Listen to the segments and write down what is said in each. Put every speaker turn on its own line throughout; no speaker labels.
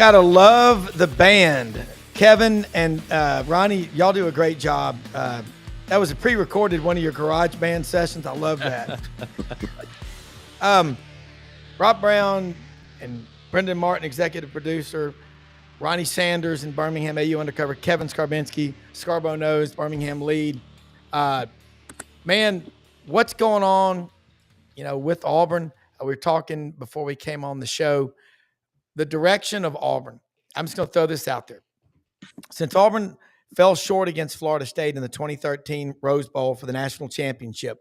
Gotta love the band. Kevin and Ronnie, y'all do a great job. That was a pre-recorded one of your garage band sessions. I love that. Rob Browne and Brendan Martin, executive producer. Ronnie Sanders in Birmingham, AU Undercover. Kevin Scarbinsky, Scarbo Knows, Birmingham lead. Man, what's going on, with Auburn? We were talking before we came on the show. The direction of Auburn. I'm just going to throw this out there. Since Auburn fell short against Florida State in the 2013 Rose Bowl for the national championship,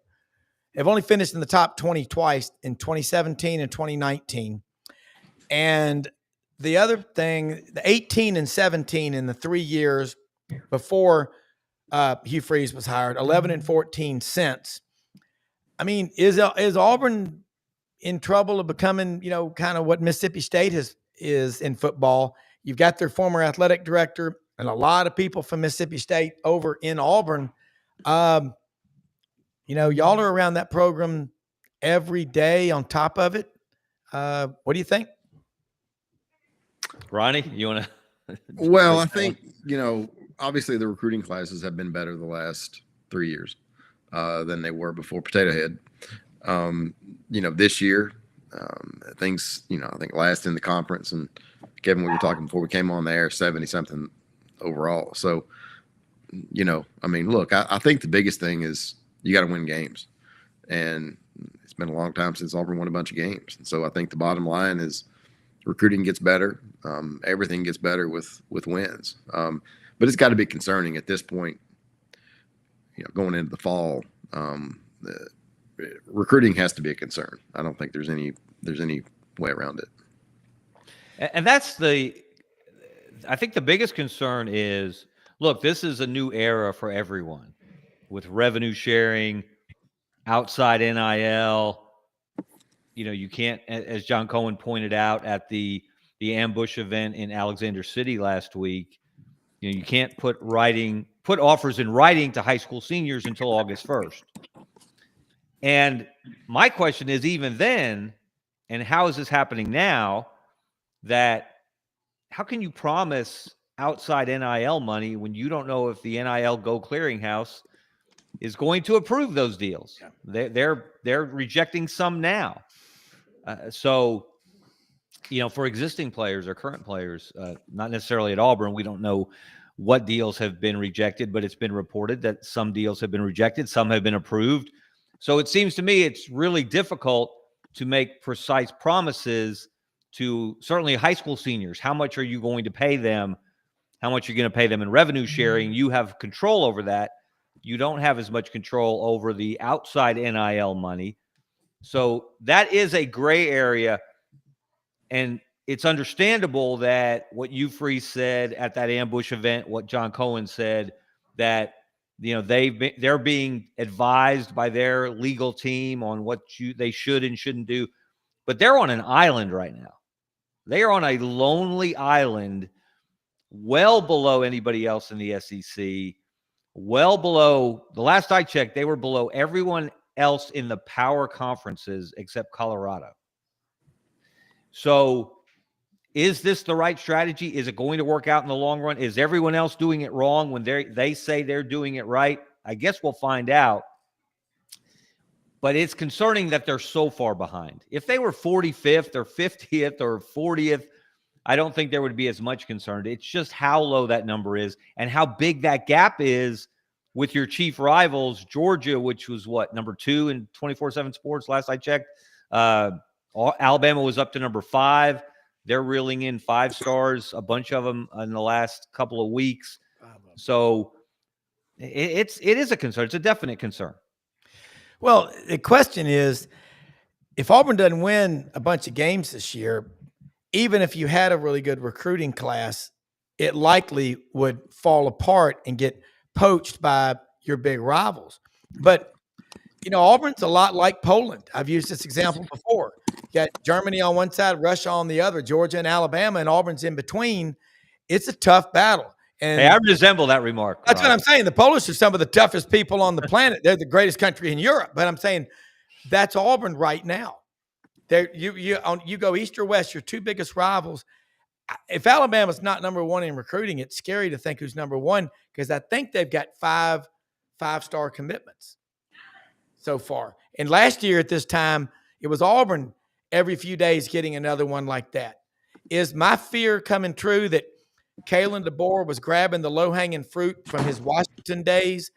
they've only finished in the top 20 twice, in 2017 and 2019. And the other thing, the 18 and 17 in the 3 years before Hugh Freeze was hired, 11 and 14 since. I mean, is Auburn in trouble of becoming, kind of what Mississippi State is in football? You've got their former athletic director and a lot of people from Mississippi State over in Auburn. Y'all are around that program every day on top of it. What do you think?
Ronnie, you want to?
Well, I think, obviously the recruiting classes have been better the last 3 years than they were before Potato Head. This year, things, I think last in the conference, and Kevin, we were talking before we came on the air, 70-something overall. So, look, I think the biggest thing is you got to win games. And it's been a long time since Auburn won a bunch of games. And so I think the bottom line is recruiting gets better. Everything gets better with wins. But it's got to be concerning at this point, going into the fall. Recruiting has to be a concern. I don't think there's any way around it.
And that's I think the biggest concern is, look, this is a new era for everyone with revenue sharing, outside NIL. You can't, as John Cohen pointed out at the ambush event in Alexander City last week, you can't put offers in writing to high school seniors until August 1st. And my question is, even then, and how is this happening now, that how can you promise outside NIL money when you don't know if the NIL Go Clearinghouse is going to approve those deals? Yeah. They're rejecting some now. So, for existing players or current players, not necessarily at Auburn, we don't know what deals have been rejected, but it's been reported that some deals have been rejected, some have been approved. So it seems to me it's really difficult to make precise promises to certainly high school seniors. How much are you going to pay them? How much are you going to pay them in revenue sharing? You have control over that. You don't have as much control over the outside NIL money. So that is a gray area. And it's understandable that what Hugh Freeze said at that ambush event, what John Cohen said, that they're being advised by their legal team on what they should and shouldn't do. But they're on an island right now. They are on a lonely island, well below anybody else in the SEC, well below, the last I checked, they were below everyone else in the power conferences except Colorado. So is this the right strategy? Is it going to work out in the long run? Is everyone else doing it wrong when they say they're doing it right? I guess we'll find out. But it's concerning that they're so far behind. If they were 45th or 50th or 40th, I don't think there would be as much concern. It's just how low that number is and how big that gap is with your chief rivals, Georgia, which was number 2 in 24/7 Sports last I checked. Alabama was up to number 5. They're reeling in 5 stars, a bunch of them in the last couple of weeks. So it is a concern. It's a definite concern.
Well, the question is, if Auburn doesn't win a bunch of games this year, even if you had a really good recruiting class, it likely would fall apart and get poached by your big rivals. But, Auburn's a lot like Poland. I've used this example before. You got Germany on one side, Russia on the other, Georgia and Alabama, and Auburn's in between. It's a tough battle. And
hey, I resemble that remark.
That's what I'm saying. The Polish are some of the toughest people on the planet. They're the greatest country in Europe. But I'm saying that's Auburn right now. You go east or west, your 2 biggest rivals. if Alabama's not number one in recruiting, it's scary to think who's number one, because I think they've got five-star commitments so far. And last year at this time, it was Auburn every few days getting another one like that. Is my fear coming true that Kalen DeBoer was grabbing the low-hanging fruit from his Washington days,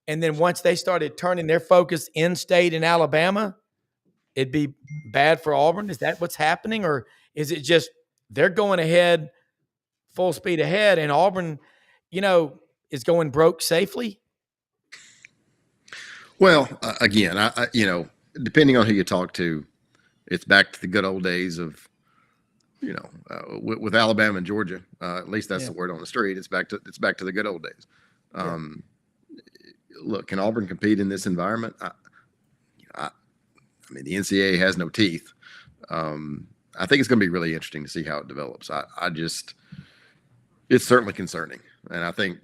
and then once they started turning their focus in-state in Alabama, it'd be bad for Auburn? Is that what's happening? Or is it just they're going ahead, full speed ahead, and Auburn, is going broke safely?
Well, again, I depending on who you talk to, it's back to the good old days of, with Alabama and Georgia. At least that's the word on the street. It's back to the good old days. Look, can Auburn compete in this environment? I mean, the NCAA has no teeth. I think it's going to be really interesting to see how it develops. It's certainly concerning, and I think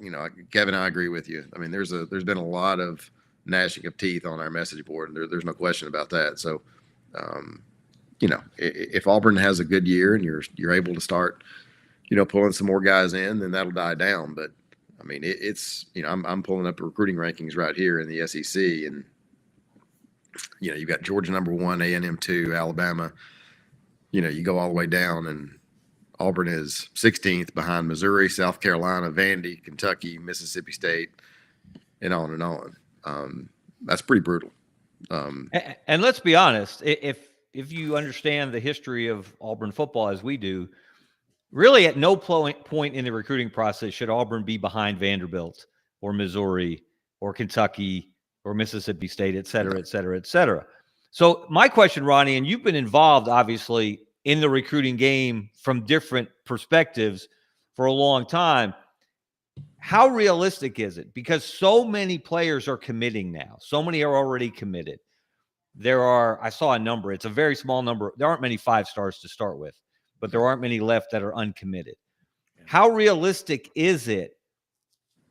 Kevin, I agree with you. I mean, there's been a lot of gnashing of teeth on our message board, and there's no question about that. So, if Auburn has a good year and you're able to start, pulling some more guys in, then that'll die down. But I mean, it's I'm pulling up the recruiting rankings right here in the SEC, and you've got Georgia number 1, A&M 2, Alabama. You go all the way down, and Auburn is 16th behind Missouri, South Carolina, Vandy, Kentucky, Mississippi State, and on and on. That's pretty brutal.
And let's be honest, if you understand the history of Auburn football as we do, really at no point in the recruiting process should Auburn be behind Vanderbilt or Missouri or Kentucky or Mississippi State, et cetera, et cetera, et cetera. So my question, Ronnie, and you've been involved, obviously, in the recruiting game from different perspectives for a long time. How realistic is it? Because so many players are committing now. So many are already committed. I saw a number. It's a very small number. There aren't many 5-stars to start with, but there aren't many left that are uncommitted. How realistic is it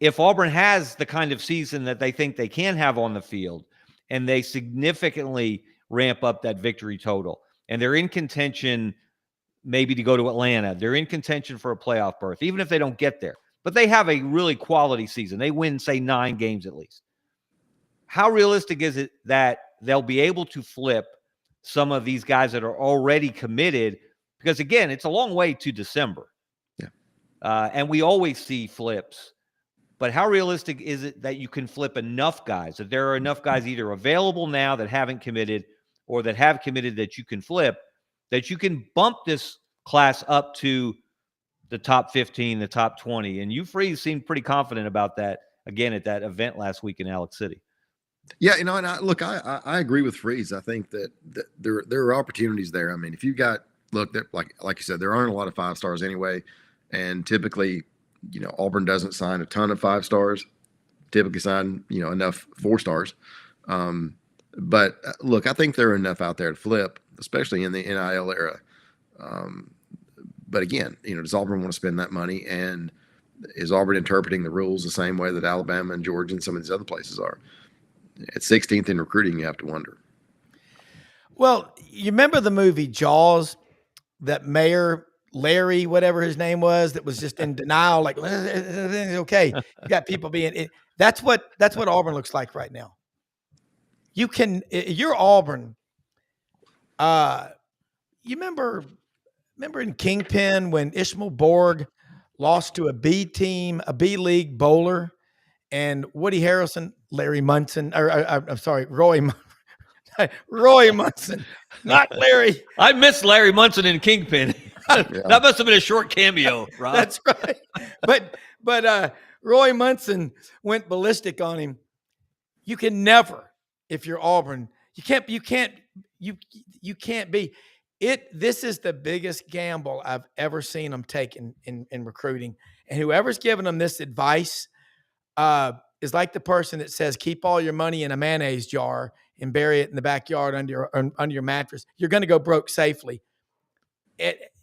if Auburn has the kind of season that they think they can have on the field, and they significantly ramp up that victory total, and they're in contention maybe to go to Atlanta, they're in contention for a playoff berth, even if they don't get there, but they have a really quality season, they win, say, 9 games at least. How realistic is it that they'll be able to flip some of these guys that are already committed? Because, again, it's a long way to December. And we always see flips. But how realistic is it that you can flip enough guys, that there are enough guys either available now that haven't committed or that have committed that you can flip, that you can bump this class up to the top 15, the top 20? And you, Freeze, seemed pretty confident about that, again, at that event last week in Alex City.
Yeah, and I agree with Freeze. I think that there are opportunities there. I mean, if you got like you said, there aren't a lot of 5-stars anyway, and typically, Auburn doesn't sign a ton of 5-stars. Typically sign enough 4-stars. But look, I think there are enough out there to flip, especially in the NIL era. But again, does Auburn want to spend that money, and is Auburn interpreting the rules the same way that Alabama and Georgia and some of these other places are? At 16th in recruiting, you have to wonder.
Well, you remember the movie Jaws? That mayor, Larry, whatever his name was, that was just in denial, like, okay, you got people being that's what Auburn looks like right now. You're Auburn. You remember in Kingpin when Ishmael Borg lost to a B League bowler, and Woody Harrelson, Larry Munson, I'm sorry, Roy Munson, not Larry.
I miss Larry Munson in Kingpin. That must have been a short cameo, Rob.
That's right. But Roy Munson went ballistic on him. You can never, if you're Auburn, you can't be it. This is the biggest gamble I've ever seen them take in recruiting. And whoever's giving them this advice is like the person that says, keep all your money in a mayonnaise jar and bury it in the backyard under your mattress. You're going to go broke safely.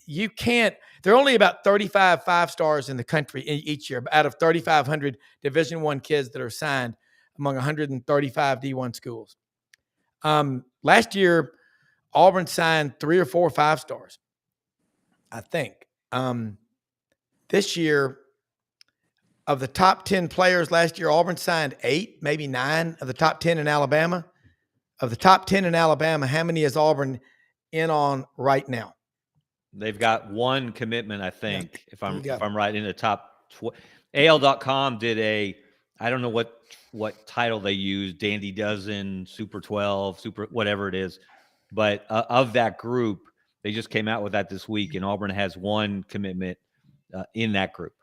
You can't. There are only about 35 5-stars in the country each year, out of 3,500 Division I kids that are signed among 135 D1 schools. Last year, Auburn signed 3 or 4 5-stars, I think. this year, of the top 10 players last year, Auburn signed 8, maybe 9 of the top 10 in Alabama. Of the top 10 in Alabama, how many is Auburn in on right now?
They've got one commitment, I think,
Yeah.
if I'm right, in the top AL.com did I don't know what title they used, Dandy Dozen, Super 12, Super whatever it is. But of that group, they just came out with that this week, and Auburn has one commitment in that group.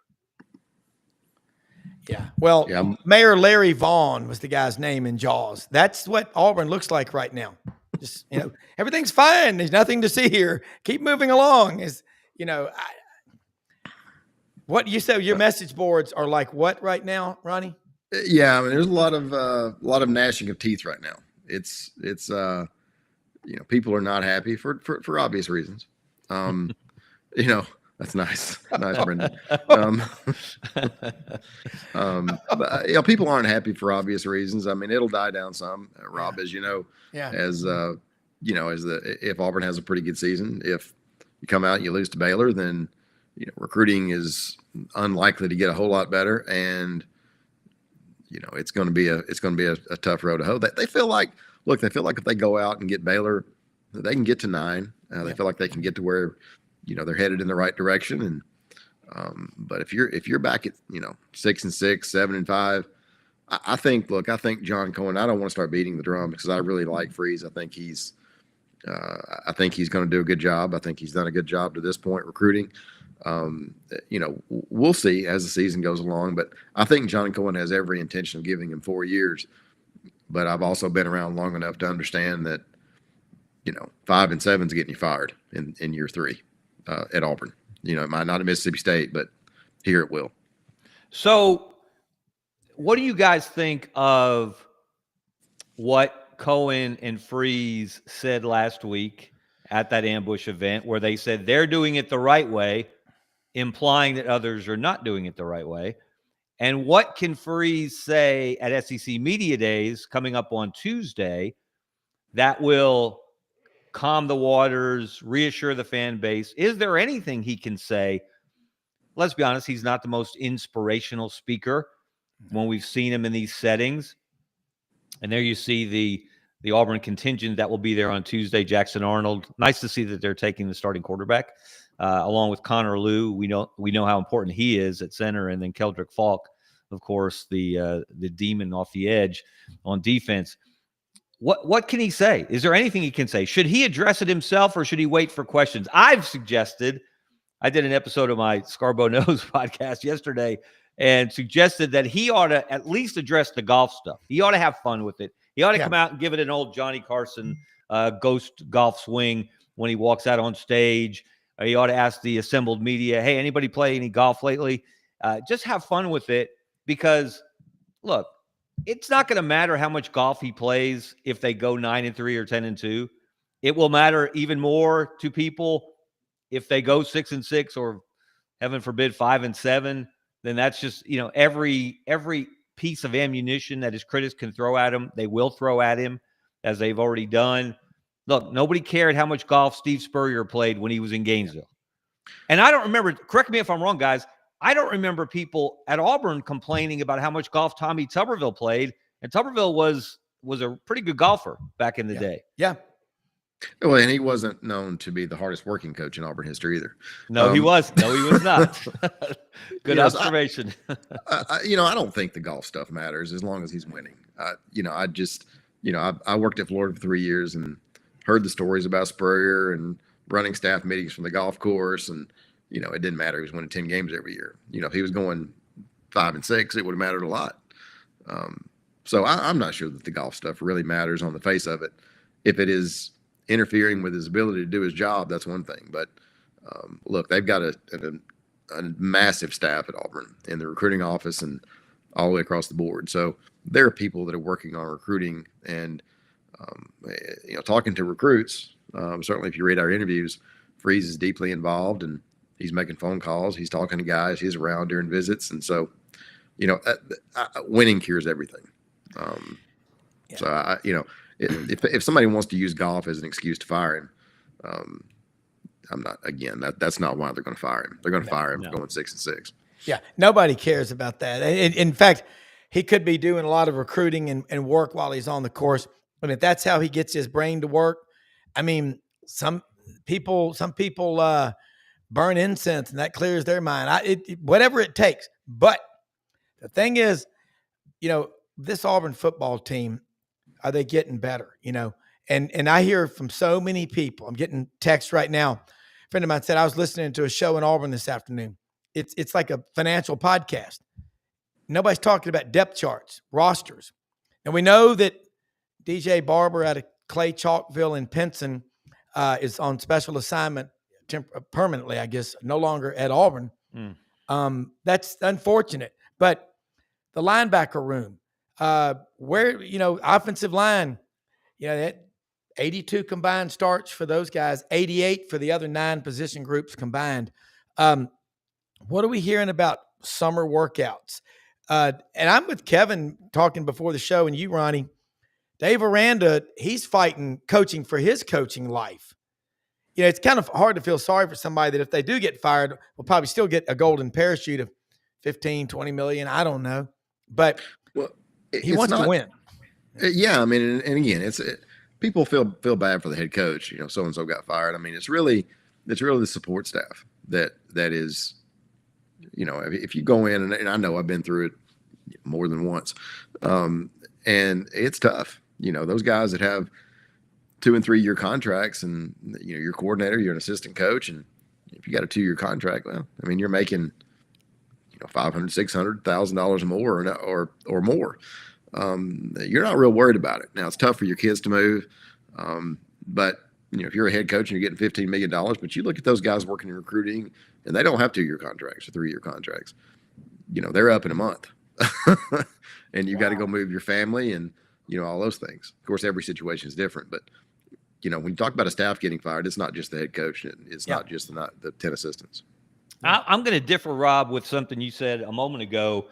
Yeah. Well, Mayor Larry Vaughn was the guy's name in Jaws. That's what Auburn looks like right now. Just, everything's fine. There's nothing to see here. Keep moving along. What you said, your message boards are like what right now, Ronnie?
Yeah, I mean, there's a lot of gnashing of teeth right now. It's people are not happy for obvious reasons. That's nice, Brendan. But, people aren't happy for obvious reasons. I mean, it'll die down some, Rob, as you know.
Yeah.
If Auburn has a pretty good season, if you come out and you lose to Baylor, then recruiting is unlikely to get a whole lot better, and it's going to be a tough road to hoe. They feel like if they go out and get Baylor, they can get to 9. They feel like they can get to where they're headed in the right direction. And but if you're back at 6-6, 7-5, I think John Cohen. I don't want to start beating the drum because I really like Freeze. I think he's going to do a good job. I think he's done a good job to this point recruiting. We'll see as the season goes along, but I think John Cohen has every intention of giving him 4 years. But I've also been around long enough to understand that 5 and 7 is getting you fired in year 3 at Auburn. It might not at Mississippi State, but here it will.
So, what do you guys think of what Cohen and Freeze said last week at that ambush event, where they said they're doing it the right way, implying that others are not doing it the right way? And what can Freeze say at SEC Media Days coming up on Tuesday that will calm the waters, reassure the fan base? Is there anything he can say? Let's be honest, he's not the most inspirational speaker when we've seen him in these settings. And there you see the Auburn contingent that will be there on Tuesday. Jackson Arnold. Nice to see that they're taking the starting quarterback along with Connor Liu. We know how important he is at center, and then Keldrick Falk, of course, the demon off the edge on defense. What can he say? Is there anything he can say? Should he address it himself, or should he wait for questions? I've suggested, I did an episode of my Scarbo Knows podcast yesterday and suggested that he ought to at least address the golf stuff. He ought to have fun with it. He ought to come out and give it an old Johnny Carson ghost golf swing when he walks out on stage. He ought to ask the assembled media, hey, anybody play any golf lately? Just have fun with it, because, look, it's not going to matter how much golf he plays if they go 9-3 or 10-2. It will matter even more to people if they go 6-6 or, heaven forbid, 5-7. Then that's just, every piece of ammunition that his critics can throw at him, they will throw at him, as they've already done. Look, nobody cared how much golf Steve Spurrier played when he was in Gainesville. And I don't remember, correct me if I'm wrong, guys, I don't remember people at Auburn complaining about how much golf Tommy Tuberville played. And Tuberville was a pretty good golfer back in the day.
Yeah.
Well, and he wasn't known to be the hardest working coach in Auburn history either.
No, he was. No, he was not. Good observation.
I don't think the golf stuff matters as long as he's winning. I worked at Florida for 3 years and heard the stories about Spurrier and running staff meetings from the golf course. And, it didn't matter. He was winning 10 games every year. If he was going 5-6, it would have mattered a lot. So I'm not sure that the golf stuff really matters on the face of it. If it is interfering with his ability to do his job, that's one thing. But look, they've got a massive staff at Auburn in the recruiting office and all the way across the board. So there are people that are working on recruiting and, talking to recruits. Certainly if you read our interviews, Freeze is deeply involved and he's making phone calls. He's talking to guys. He's around during visits. And so, winning cures everything. So, if somebody wants to use golf as an excuse to fire him, I'm not, again, that's not why they're going to fire him. They're going to fire him for going 6-6.
Yeah, nobody cares about that. In fact, he could be doing a lot of recruiting and work while he's on the course. And if that's how he gets his brain to work, I mean, some people burn incense and that clears their mind. Whatever it takes. But the thing is, this Auburn football team, are they getting better? And I hear from so many people. I'm getting texts right now. A friend of mine said I was listening to a show in Auburn this afternoon. It's like a financial podcast. Nobody's talking about depth charts, rosters. And we know that DJ Barber out of Clay Chalkville in Pinson is on special assignment permanently, I guess, no longer at Auburn. That's unfortunate. But the linebacker room, offensive line, that 82 combined starts for those guys, 88 for the other 9 position groups combined. What are we hearing about summer workouts? And I'm with Kevin talking before the show, and you, Ronnie. Dave Aranda, he's fighting coaching for his coaching life. It's kind of hard to feel sorry for somebody that if they do get fired, will probably still get a golden parachute of 15, 20 million. I don't know. But he wants to win.
Yeah, I mean, and again, people feel bad for the head coach. So-and-so got fired. I mean, it's really the support staff that is, if you go in, and I know I've been through it more than once, and it's tough. Those guys that have 2 and 3 year contracts, and you're a coordinator, you're an assistant coach, and if you got a 2-year contract, well, I mean, you're making $500,000-$600,000 more or more. You're not real worried about it. Now it's tough for your kids to move, but if you're a head coach and you're getting $15 million, but you look at those guys working in recruiting, and they don't have 2-year contracts or 3-year contracts. They're up in a month, and you've got to go move your family and all those things. Of course, every situation is different, but when you talk about a staff getting fired, it's not just the head coach. It's not just the 10 assistants.
I'm going to differ, Rob, with something you said a moment ago.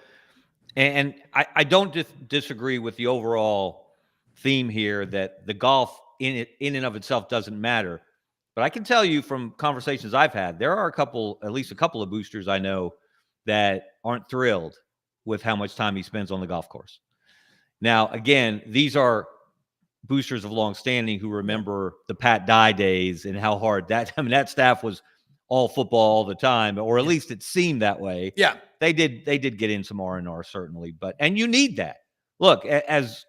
And I don't disagree with the overall theme here that the golf in and of itself doesn't matter. But I can tell you from conversations I've had, there are at least a couple of boosters I know that aren't thrilled with how much time he spends on the golf course. Now, again, these are boosters of long standing who remember the Pat Dye days and how hard that staff was all football all the time, or at least it seemed that way.
Yeah.
They did get in some R&R, certainly, and you need that. Look, as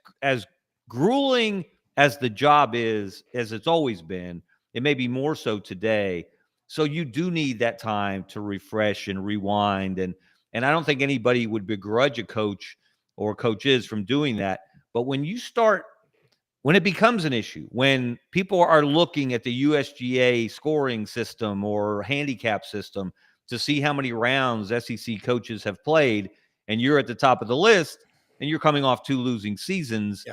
grueling as the job is, as it's always been, it may be more so today. So you do need that time to refresh and rewind, and I don't think anybody would begrudge a coach or coaches from doing that. But when it becomes an issue, when people are looking at the USGA scoring system or handicap system to see how many rounds SEC coaches have played, and you're at the top of the list, and you're coming off 2 losing seasons,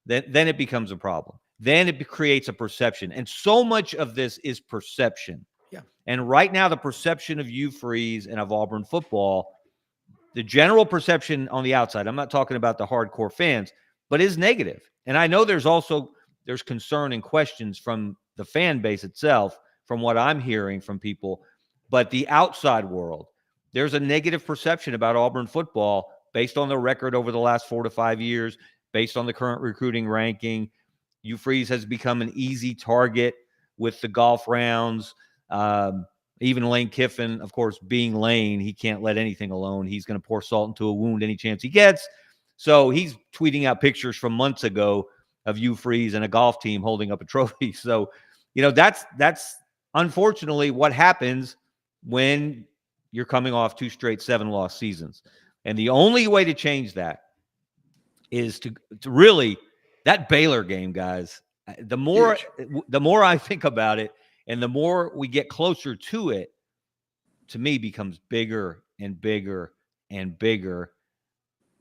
then it becomes a problem. Then it creates a perception. And so much of this is perception.
Yeah.
And right now, the perception of Hugh Freeze and of Auburn football, the general perception on the outside, I'm not talking about the hardcore fans, but is negative. And I know there's concern and questions from the fan base itself, from what I'm hearing from people. But the outside world, there's a negative perception about Auburn football based on the record over the last 4 to 5 years, based on the current recruiting ranking. Hugh Freeze has become an easy target with the golf rounds. Even Lane Kiffin, of course, being Lane, he can't let anything alone. He's going to pour salt into a wound any chance he gets. So he's tweeting out pictures from months ago of Hugh Freeze and a golf team holding up a trophy. So, that's unfortunately what happens when you're coming off 2 straight 7-loss seasons. And the only way to change that is to really, that Baylor game, guys, the more I think about it and the more we get closer to it, to me becomes bigger and bigger and bigger.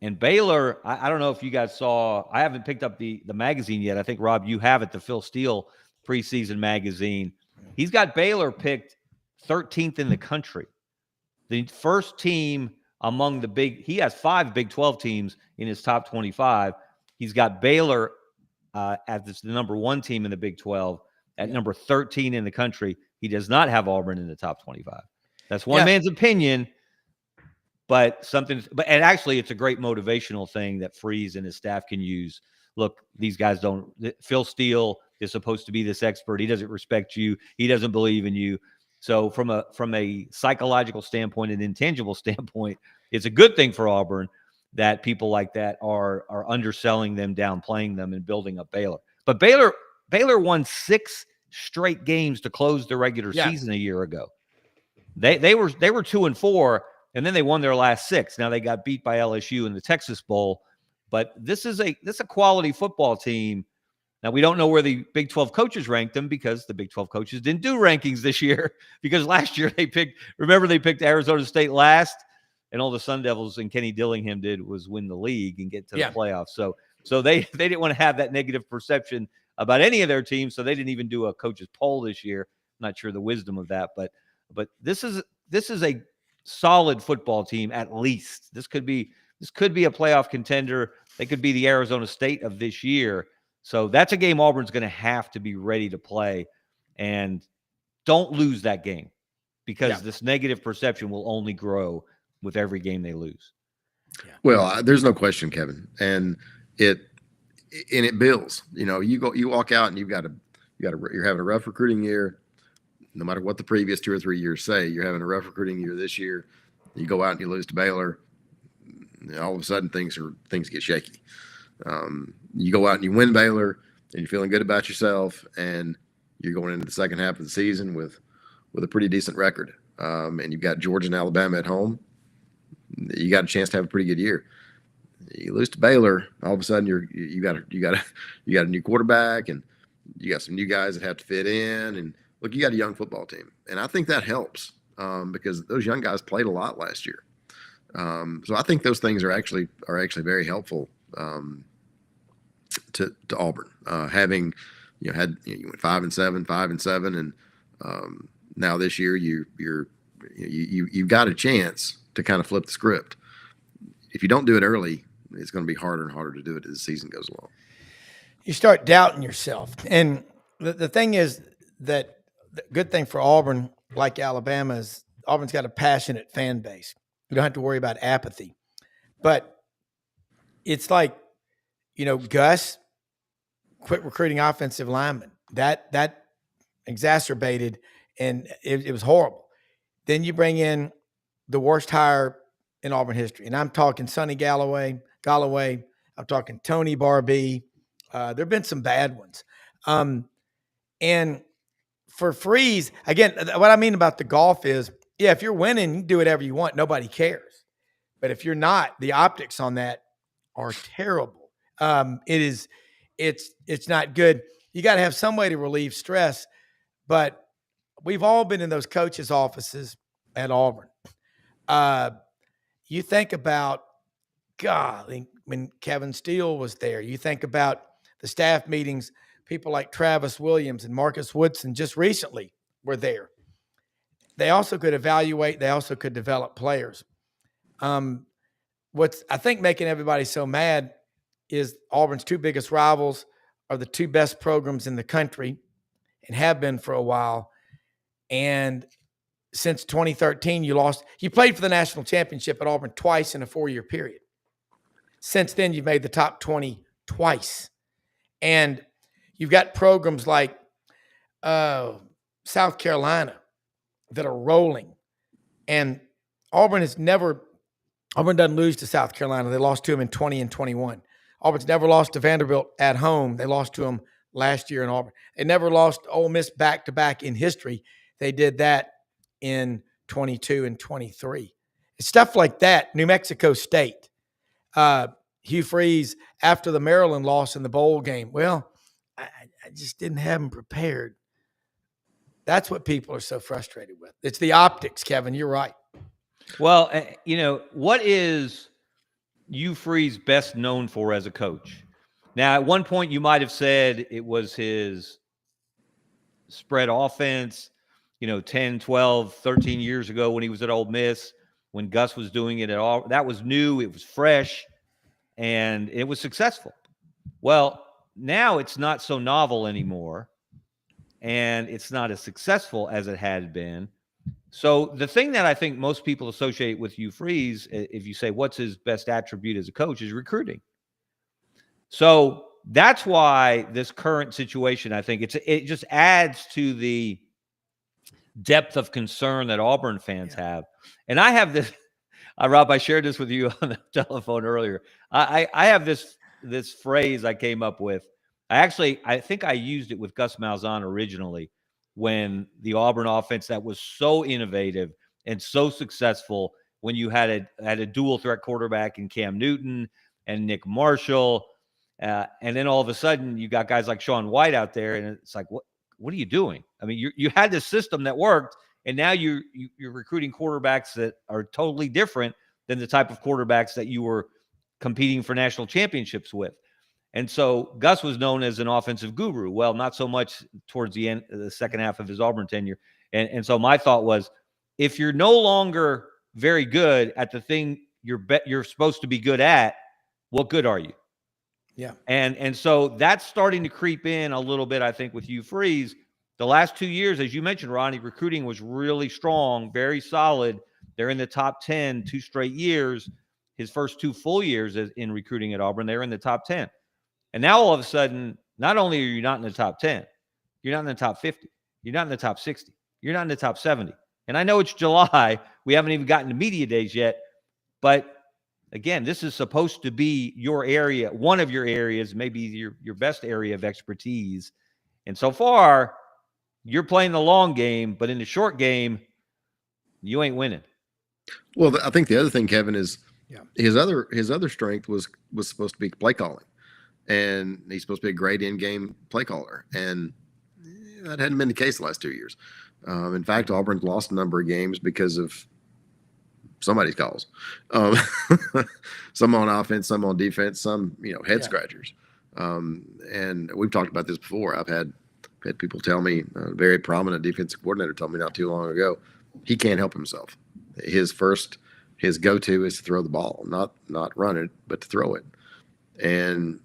And Baylor, I don't know if you guys saw, I haven't picked up the magazine yet. I think, Rob, you have it, the Phil Steele preseason magazine. He's got Baylor picked 13th in the country. The first team among he has 5 Big 12 teams in his top 25. He's got Baylor as the number 1 team in the Big 12 at number 13 in the country. He does not have Auburn in the top 25. That's one man's opinion, but and actually it's a great motivational thing that Freeze and his staff can use. Look, these guys Phil Steele is supposed to be this expert. He doesn't respect you. He doesn't believe in you. So from a psychological standpoint, an intangible standpoint, it's a good thing for Auburn that people like that are underselling them, downplaying them, and building up Baylor. But Baylor won 6 straight games to close the regular season a year ago. They were 2-4, and then they won their last 6. Now they got beat by LSU in the Texas Bowl, but this is a quality football team. Now we don't know where the Big 12 coaches ranked them because the Big 12 coaches didn't do rankings this year because last year they picked Arizona State last, and all the Sun Devils and Kenny Dillingham did was win the league and get to the playoffs. So they didn't want to have that negative perception about any of their teams, so they didn't even do a coaches poll this year. I'm not sure the wisdom of that, but this is a solid football team at least. This could be a playoff contender. They could be the Arizona State of this year. So that's a game Auburn's going to have to be ready to play, and don't lose that game because this negative perception will only grow with every game they lose.
Yeah. Well, there's no question, Kevin, and it builds. You walk out and you're having a rough recruiting year. No matter what the previous 2 or 3 years say, you're having a rough recruiting year this year. You go out and you lose to Baylor. All of a sudden, things get shaky. You go out and you win Baylor, and you're feeling good about yourself, and you're going into the second half of the season with a pretty decent record. And you've got Georgia and Alabama at home. You got a chance to have a pretty good year. You lose to Baylor, all of a sudden you got a new quarterback, and you got some new guys that have to fit in, and look, you got a young football team, and I think that helps because those young guys played a lot last year. So I think those things are actually very helpful to Auburn. Having you went 5-7, and now this year you've got a chance to kind of flip the script. If you don't do it early, it's going to be harder and harder to do it as the season goes along.
You start doubting yourself, and the thing is that the good thing for Auburn, like Alabama, is Auburn's got a passionate fan base. You don't have to worry about apathy. But it's like, Gus quit recruiting offensive linemen. That exacerbated, and it was horrible. Then you bring in the worst hire in Auburn history. And I'm talking Sonny Galloway. I'm talking Tony Barbee. There have been some bad ones. And for Freeze, again, what I mean about the golf is, if you're winning, you can do whatever you want. Nobody cares. But if you're not, the optics on that are terrible. It's not good. You got to have some way to relieve stress. But we've all been in those coaches' offices at Auburn. You think about, when Kevin Steele was there, you think about the staff meetings, people like Travis Williams and Marcus Woodson just recently were there. They also could evaluate. They also could develop players. What's, I think, making everybody so mad is Auburn's 2 biggest rivals are the 2 best programs in the country and have been for a while. And since 2013, you played for the national championship at Auburn twice in a 4-year period. Since then, you've made the top 20 twice. And you've got programs like South Carolina that are rolling. And Auburn doesn't lose to South Carolina. They lost to them in 20 and 21. Auburn's never lost to Vanderbilt at home. They lost to them last year in Auburn. They never lost Ole Miss back-to-back in history. They did that in 22 and 23. It's stuff like that. New Mexico State. Hugh Freeze, after the Maryland loss in the bowl game, well, I just didn't have them prepared. That's what people are so frustrated with. It's the optics, Kevin. You're right.
Well, what is Hugh Freeze best known for as a coach? Now, at one point, you might have said it was his spread offense, 10, 12, 13 years ago when he was at Ole Miss, when Gus was doing it at all. That was new. It was fresh, and it was successful. Well, now it's not so novel anymore. and it's not as successful as it had been. So the thing that I think most people associate with Hugh Freeze, if you say what's his best attribute as a coach, is recruiting. So that's why this current situation, I think it just adds to the depth of concern that Auburn fans have. And I have this, Rob, I shared this with you on the telephone earlier. I have this phrase I came up with. I think I used it with Gus Malzahn originally, when the Auburn offense that was so innovative and so successful, when you had a dual threat quarterback in Cam Newton and Nick Marshall, and then all of a sudden you got guys like Sean White out there, and it's like, what are you doing? I mean, you had this system that worked, and now you're recruiting quarterbacks that are totally different than the type of quarterbacks that you were competing for national championships with. And so Gus was known as an offensive guru. Well, not so much towards the end, the second half of his Auburn tenure. And so my thought was, if you're no longer very good at the thing you're supposed to be good at, what good are you?
Yeah.
And so that's starting to creep in a little bit, I think, with Hugh Freeze. The last 2 years, as you mentioned, Ronnie, recruiting was really strong, very solid. They're in the top 10 2 straight years. His first 2 full years in recruiting at Auburn, they're in the top 10. And now all of a sudden, not only are you not in the top 10, you're not in the top 50. You're not in the top 60. You're not in the top 70. And I know it's July. We haven't even gotten to media days yet. But again, this is supposed to be your area, one of your areas, maybe your best area of expertise. And so far, you're playing the long game, but in the short game, you ain't winning.
Well, I think the other thing, Kevin, is his other strength was supposed to be play calling. And he's supposed to be a great in-game play caller. And that hadn't been the case the last 2 years. In fact, Auburn's lost a number of games because of somebody's calls. Some on offense, some on defense, some, head scratchers. And we've talked about this before. I've had people tell me, a very prominent defensive coordinator told me not too long ago, he can't help himself. His go-to is to throw the ball, not run it, but to throw it. And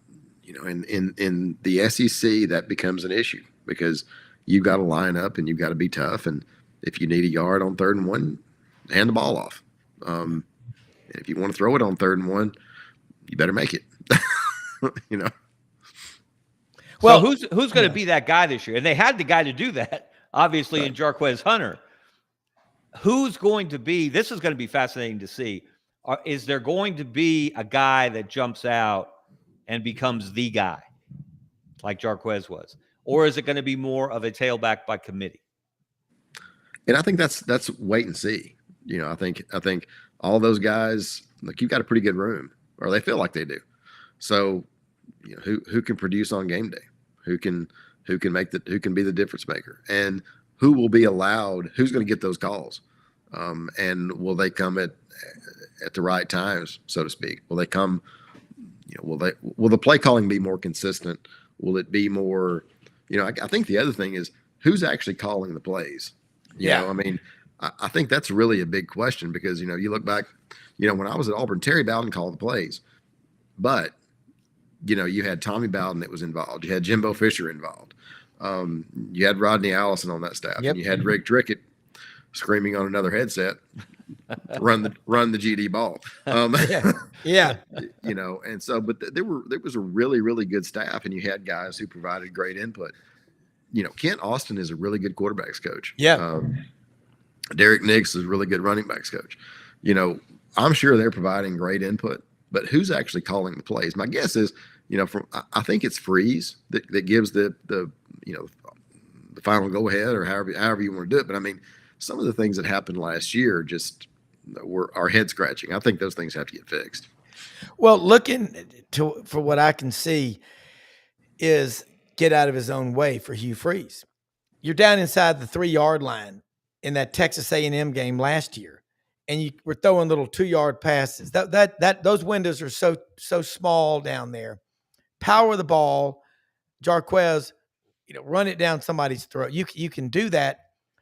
in the SEC, that becomes an issue because you've got to line up and you've got to be tough. And if you need a yard on 3rd and 1, hand the ball off. And if you want to throw it on 3rd and 1, you better make it.
Well, so who's going to be that guy this year? And they had the guy to do that, obviously, right, in Jarquez Hunter. Who's going to be? This is going to be fascinating to see. Is there going to be a guy that jumps out and becomes the guy, like Jarquez was, or is it going to be more of a tailback by committee?
And I think that's wait and see. I think all those guys, like, you've got a pretty good room, or they feel like they do. So, who can produce on game day? Who can be the difference maker, and who will be allowed? Who's going to get those calls? And will they come at the right times, so to speak? Will they come? Will the play calling be more consistent? Will it be more? I think the other thing is who's actually calling the plays. I think that's really a big question because you look back, when I was at Auburn, Terry Bowden called the plays, but you had Tommy Bowden that was involved. You had Jimbo Fisher involved. You had Rodney Allison on that staff, and you had Rick Trickett screaming on another headset, run the GD ball. And so, but there was a really, really good staff, and you had guys who provided great input. Kent Austin is a really good quarterbacks coach. Derek Nix is a really good running backs coach. I'm sure they're providing great input, but who's actually calling the plays? My guess is, I think it's Freeze that gives the final go ahead, or however you want to do it. But I mean, some of the things that happened last year just are head scratching. I think those things have to get fixed.
Well, for what I can see is get out of his own way for Hugh Freeze. You're down inside the 3-yard line in that Texas A&M game last year, and you were throwing little 2-yard passes. Those windows are so small down there. Power the ball, Jarquez, run it down somebody's throat. You can do that.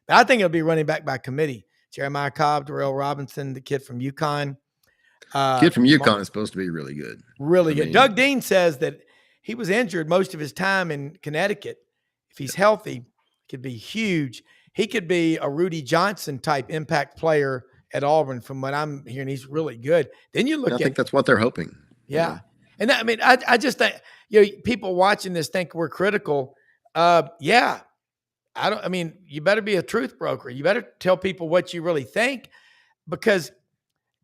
But I think it'll be running back by committee. Jeremiah Cobb, Darrell Robinson, the kid from UConn.
Kid from UConn is supposed to be really good.
Really good. Doug Dean says that he was injured most of his time in Connecticut. If he's healthy, could be huge. He could be a Rudy Johnson type impact player at Auburn. From what I'm hearing, he's really good. Then you look
I
at,
think that's what they're hoping.
yeah. And that, I mean, I just think, people watching this think we're critical. Yeah. I mean, you better be a truth broker. You better tell people what you really think, because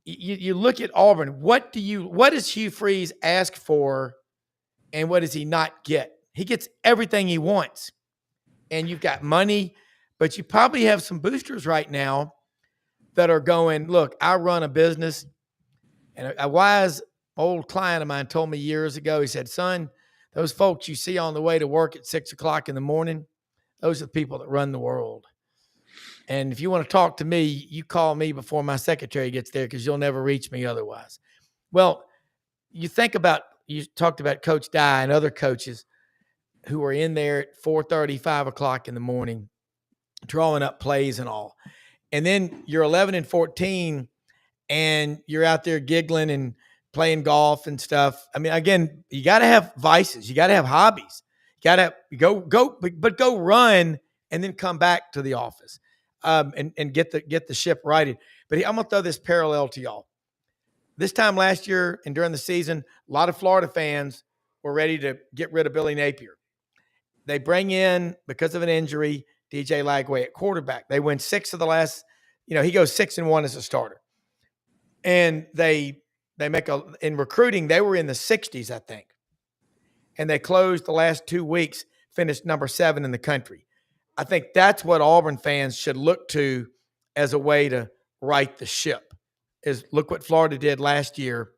you look at Auburn. What does Hugh Freeze ask for, and what does he not get? He gets everything he wants, and you've got money, but you probably have some boosters right now that are going, look, I run a business. And a wise old client of mine told me years ago, he said, son, those folks you see on the way to work at 6 o'clock in the morning, those are the people that run the world. And if you want to talk to me, you call me before my secretary gets there, because you'll never reach me otherwise. Well, you talked about Coach Dye and other coaches who are in there at 4:30, 5 o'clock in the morning, drawing up plays and all. And then you're 11 and 14, and you're out there giggling and playing golf and stuff. I mean, again, you got to have vices. You got to have hobbies. You got to go run and then come back to the office, and get the ship righted. But I'm going to throw this parallel to y'all. This time last year and during the season, a lot of Florida fans were ready to get rid of Billy Napier. They bring in, because of an injury, DJ Lagway at quarterback. They win 6 of the last, he goes 6-1 as a starter. And they make in recruiting, they were in the 60s, I think. And they closed the last 2 weeks, finished number 7 in the country. I think that's what Auburn fans should look to as a way to right the ship, is look what Florida did last year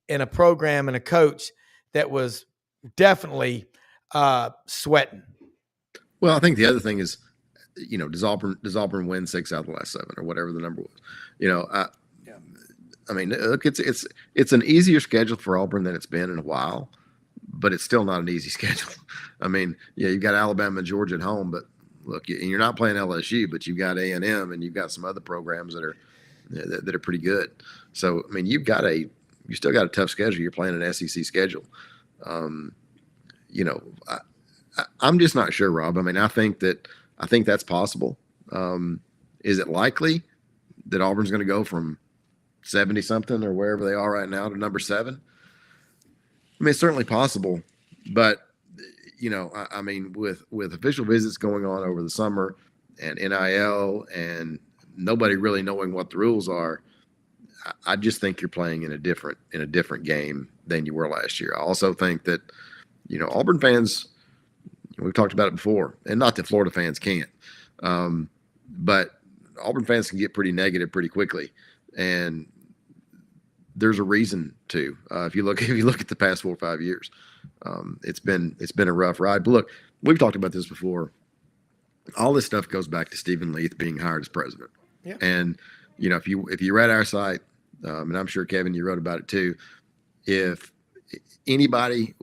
in a program and a coach that was definitely sweating.
Well, I think the other thing is, does Auburn win 6 out of the last 7 or whatever the number was? I mean, look, it's an easier schedule for Auburn than it's been in a while, but it's still not an easy schedule. I mean, yeah, you've got Alabama and Georgia at home, but look, you're not playing LSU, but you've got A&M and you've got some other programs that are pretty good. So, I mean, you still got a tough schedule. You're playing an SEC schedule. I'm just not sure, Rob. I mean, I think that's possible. Is it likely that Auburn's going to go from 70 something or wherever they are right now to number 7? I mean, it's certainly possible, but I mean, with official visits going on over the summer and NIL and nobody really knowing what the rules are, I just think you're playing in a different game than you were last year. I also think that, Auburn fans, we've talked about it before, and not that Florida fans can't, but Auburn fans can get pretty negative pretty quickly, and there's a reason to. If you look at the past 4 or 5 years, it's been a rough ride. But look, we've talked about this before. All this stuff goes back to Stephen Leath being hired as president.
Yeah.
And if you read our site, and I'm sure Kevin, you wrote about it too. If anybody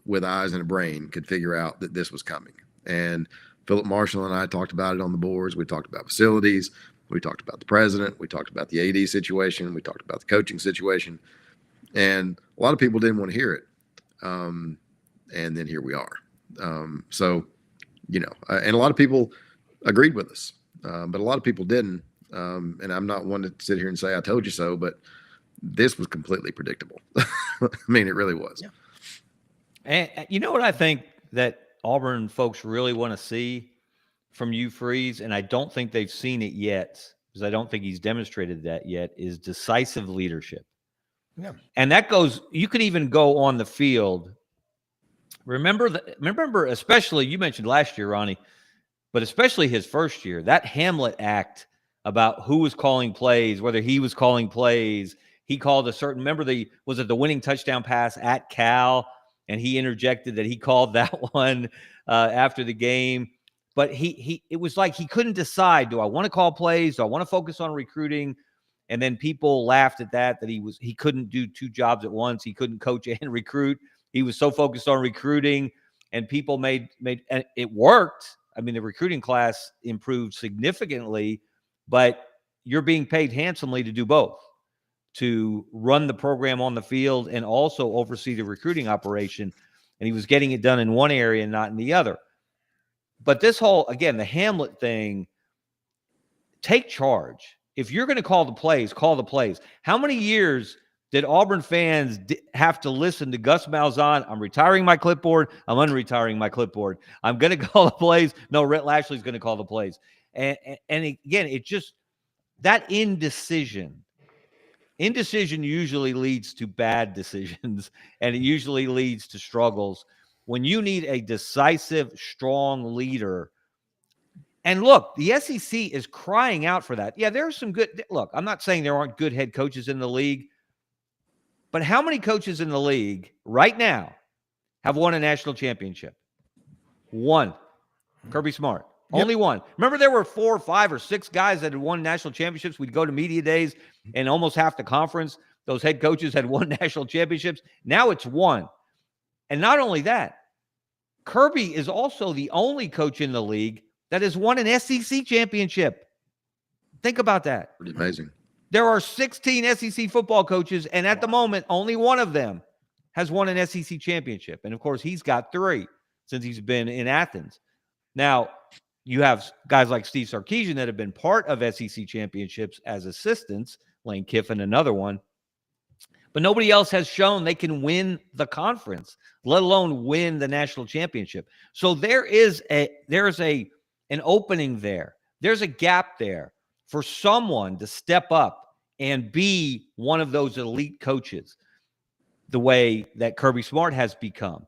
with eyes and a brain could figure out that this was coming, and Philip Marshall and I talked about it on the boards. We talked about facilities. We talked about the president. We talked about the AD situation. We talked about the coaching situation. And a lot of people didn't want to hear it. And then here we are. And a lot of people agreed with us, but a lot of people didn't. And I'm not one to sit here and say, I told you so, but this was completely predictable. I mean, it really was.
Yeah.
And you know what I think that Auburn folks really want to see from Hugh Freeze, and I don't think they've seen it yet, because I don't think he's demonstrated that yet, is decisive leadership.
Yeah.
And that goes, you could even go on the field. Remember, especially, you mentioned last year, Ronnie, but especially his first year, that Hamlet act about who was calling plays, whether he was calling plays. He called a certain, was it the winning touchdown pass at Cal? And he interjected that he called that one after the game. But it was like he couldn't decide, do I want to call plays? Do I want to focus on recruiting? And then people laughed at that he couldn't do 2 jobs at once. He couldn't coach and recruit. He was so focused on recruiting, and people made and it worked. I mean, the recruiting class improved significantly, but you're being paid handsomely to do both, to run the program on the field and also oversee the recruiting operation. And he was getting it done in one area and not in the other. But this whole, again, the Hamlet thing, take charge. If you're going to call the plays, call the plays. How many years did Auburn fans have to listen to Gus Malzahn? I'm retiring my clipboard. I'm unretiring my clipboard. I'm going to call the plays. No, Rhett Lashley's going to call the plays. And again, it just, that indecision usually leads to bad decisions, and it usually leads to struggles. When you need a decisive, strong leader, and look, the SEC is crying out for that. Yeah, there are some good, look, I'm not saying there aren't good head coaches in the league, but how many coaches in the league right now have won a national championship? One. Kirby Smart. Yep. Only one. Remember, there were 4 or 5 or 6 guys that had won national championships. We'd go to media days, and almost half the conference, those head coaches had won national championships. Now it's one. And not only that, Kirby is also the only coach in the league that has won an SEC championship. Think about that.
Pretty amazing.
There are 16 SEC football coaches, and at the moment, only one of them has won an SEC championship. And, of course, he's got 3 since he's been in Athens. Now, you have guys like Steve Sarkisian that have been part of SEC championships as assistants, Lane Kiffin, another one. But nobody else has shown they can win the conference, let alone win the national championship. So there is an opening there. There's a gap there for someone to step up and be one of those elite coaches the way that Kirby Smart has become.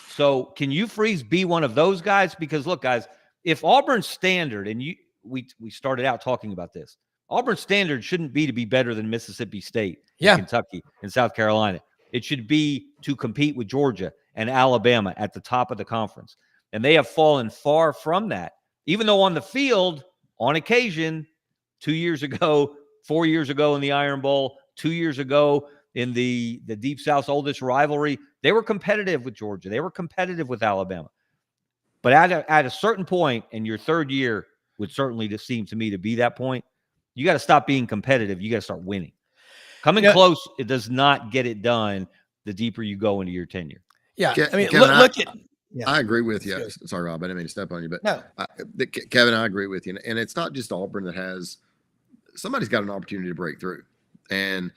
So can Hugh Freeze be one of those guys? Because look, guys, if Auburn's standard, and we started out talking about this, Auburn's standard shouldn't be to be better than Mississippi State, and Kentucky, and South Carolina. It should be to compete with Georgia and Alabama at the top of the conference. And they have fallen far from that, even though on the field, on occasion, 2 years ago, 4 years ago in the Iron Bowl, 2 years ago in the Deep South's oldest rivalry, they were competitive with Georgia. They were competitive with Alabama. But at a certain point, and your third year would certainly seem to me to be that point, you got to stop being competitive. You got to start winning. Coming close, it does not get it done the deeper you go into your tenure.
Yeah. I mean, Kevin, look at. Yeah.
I agree with you. Sorry, Rob, I didn't mean to step on you, but no. Kevin, I agree with you. And it's not just Auburn that has – somebody's got an opportunity to break through. And,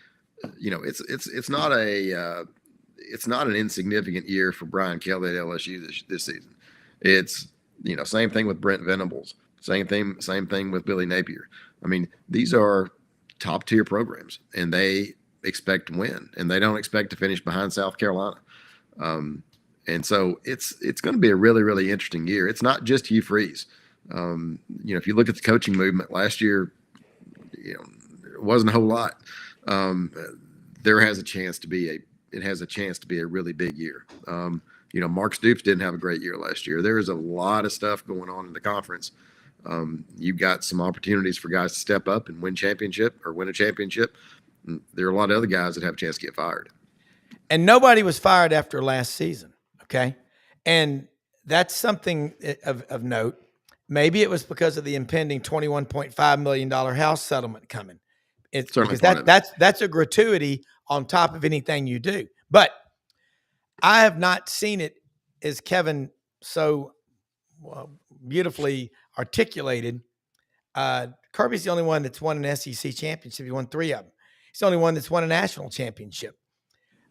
you know, it's not an insignificant year for Brian Kelly at LSU this season. It's, you know, same thing with Brent Venables. Same thing with Billy Napier. I mean, these are top-tier programs, and they expect to win, and they don't expect to finish behind South Carolina. And so it's going to be a really, really interesting year. It's not just Hugh Freeze. You know, if you look at the coaching movement last year, you know, it wasn't a whole lot. There has a chance to be a really big year. You know, Mark Stoops didn't have a great year last year. There is a lot of stuff going on in the conference. You've got some opportunities for guys to step up and win a championship. There are a lot of other guys that have a chance to get fired.
And nobody was fired after last season, okay? And that's something of note. Maybe it was because of the impending $21.5 million house settlement coming. It's because that's a gratuity on top of anything you do. But I have not seen it, as Kevin so beautifully articulated. Kirby's the only one that's won an SEC championship. He won 3 of them. He's the only one that's won a national championship.